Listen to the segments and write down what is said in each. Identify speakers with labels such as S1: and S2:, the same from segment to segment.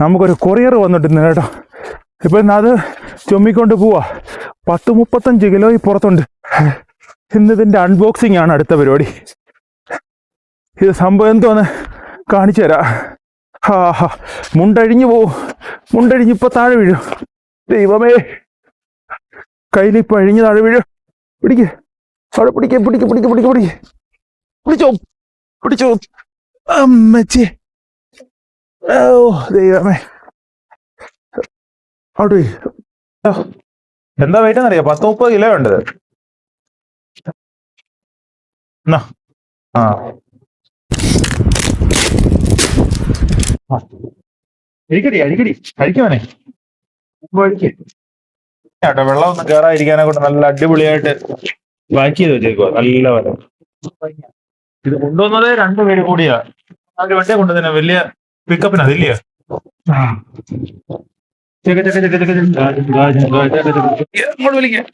S1: നമുക്കൊരു കൊറിയർ വന്നിട്ടുണ്ട് കേട്ടോ. ഇപ്പം അത് ചുമ്മിക്കൊണ്ട് പോവാ. 30-35 കിലോ പുറത്തുണ്ട്. ഇന്നിതിൻ്റെ അൺബോക്സിങ് ആണ് അടുത്ത പരിപാടി. ഇത് സംഭവം എന്തോന്ന് കാണിച്ചു തരാം. മുണ്ടഴിഞ്ഞു പോവും. മുണ്ടഴിഞ്ഞിപ്പോൾ താഴെ വീഴും. ദൈവമേ, കയ്യിലിപ്പോൾ അഴിഞ്ഞ് താഴെ വീഴും. പിടിക്ക്, അവിടെ പിടിക്ക്, പിടിക്ക്, പിടിക്ക്, പിടിക്ക്, പിടിക്ക്, പിടിച്ചോ, പിടിച്ചോ അമ്മച്ചി. ഓ ദൈവമേ, അവിടെ എന്താ വെയിറ്റ് എന്നറിയാം? 30-30 കിലോ ഉണ്ട്. ആ അടിക്കടി അടിക്കടി കഴിക്കുവാനേ കേട്ടോ. വെള്ളം ഒന്നും കയറാതിരിക്കാനെ കൊണ്ട് നല്ല അടിപൊളിയായിട്ട് പാക്ക് ചെയ്ത് വെച്ചേക്കുവാ. നല്ല പോലെ ഇത് കൊണ്ടുവന്നത് 2 പേര് കൂടിയാ. അവര് വണ്ടിയെ കൊണ്ടുതന്നെ വലിയ പിക്കപ്പിന് അതില്ലയോ. അങ്ങോട്ട് വിളിക്കാം.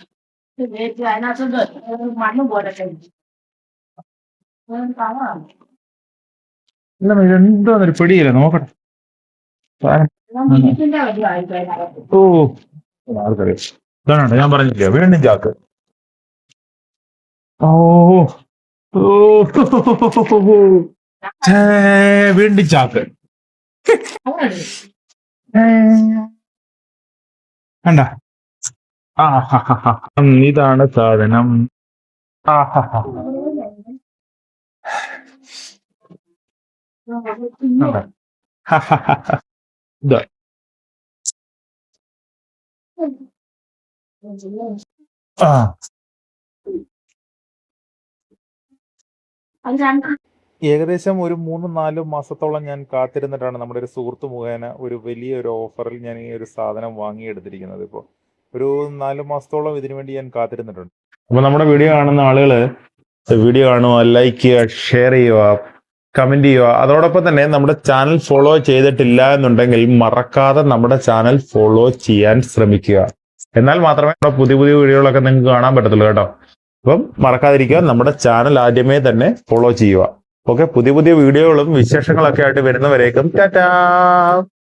S1: എന്തോന്നൊരു പിടിയില്ല, നോക്കട്ടെ. ഓ ആർക്കറിയാം. ഇതാണോ ഞാൻ പറഞ്ഞില്ല, വീണ്ടും ചാക്ക്. ഓ ഓ വീണ്ടും ചാക്ക്. കണ്ട, ഇതാണ് സാധനം. ഇതാ ഏകദേശം ഒരു 3-4 മാസത്തോളം ഞാൻ കാത്തിരുന്നിട്ടാണ് നമ്മുടെ ഒരു സുഹൃത്ത് മുഖേന ഒരു വലിയൊരു ഓഫറിൽ ഞാൻ ഈ ഒരു സാധനം വാങ്ങിയെടുത്തിരിക്കുന്നത്. ഇപ്പോൾ ഒരു 4 മാസത്തോളം ഇതിനു വേണ്ടി ഞാൻ കാത്തിരുന്നിട്ടുണ്ട്. അപ്പോൾ നമ്മുടെ വീഡിയോ കാണുന്ന ആളുകൾ വീഡിയോ കാണുക, ലൈക്ക് ചെയ്യുക, ഷെയർ ചെയ്യുക, കമന്റ് ചെയ്യുക. അതോടൊപ്പം തന്നെ നമ്മുടെ ചാനൽ ഫോളോ ചെയ്തിട്ടില്ല എന്നുണ്ടെങ്കിൽ മറക്കാതെ നമ്മുടെ ചാനൽ ഫോളോ ചെയ്യാൻ ശ്രമിക്കുക. എന്നാൽ മാത്രമേ നമ്മുടെ പുതിയ പുതിയ വീഡിയോകളൊക്കെ നിങ്ങൾക്ക് കാണാൻ പറ്റത്തുള്ളൂ കേട്ടോ. അപ്പം മറക്കാതിരിക്കുക, നമ്മുടെ ചാനൽ ആദ്യമേ തന്നെ ഫോളോ ചെയ്യുക. ഓക്കെ, പുതിയ പുതിയ വീഡിയോകളും വിശേഷങ്ങളൊക്കെ ആയിട്ട് വരുന്നവരേക്കും ടാറ്റാ.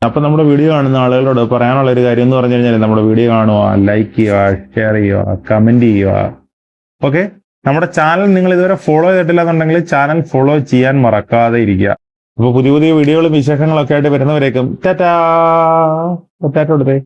S1: അപ്പൊ നമ്മുടെ വീഡിയോ കാണുന്ന ആളുകളോട് പറയാനുള്ള ഒരു കാര്യം എന്ന് പറഞ്ഞു കഴിഞ്ഞാൽ നമ്മുടെ വീഡിയോ കാണുക, ലൈക്ക് ചെയ്യുക, ഷെയർ ചെയ്യുക, കമന്റ് ചെയ്യുക. ഓക്കെ, നമ്മുടെ ചാനൽ നിങ്ങൾ ഇതുവരെ ഫോളോ ചെയ്തിട്ടില്ല എന്നുണ്ടെങ്കിൽ ചാനൽ ഫോളോ ചെയ്യാൻ മറക്കാതെ ഇരിക്കുക. അപ്പൊ പുതിയ പുതിയ വീഡിയോകളും വിശേഷങ്ങളൊക്കെ ആയിട്ട് വരുന്നവരേക്കും ടാറ്റാ. ടാറ്റ കൊടുത്തേ.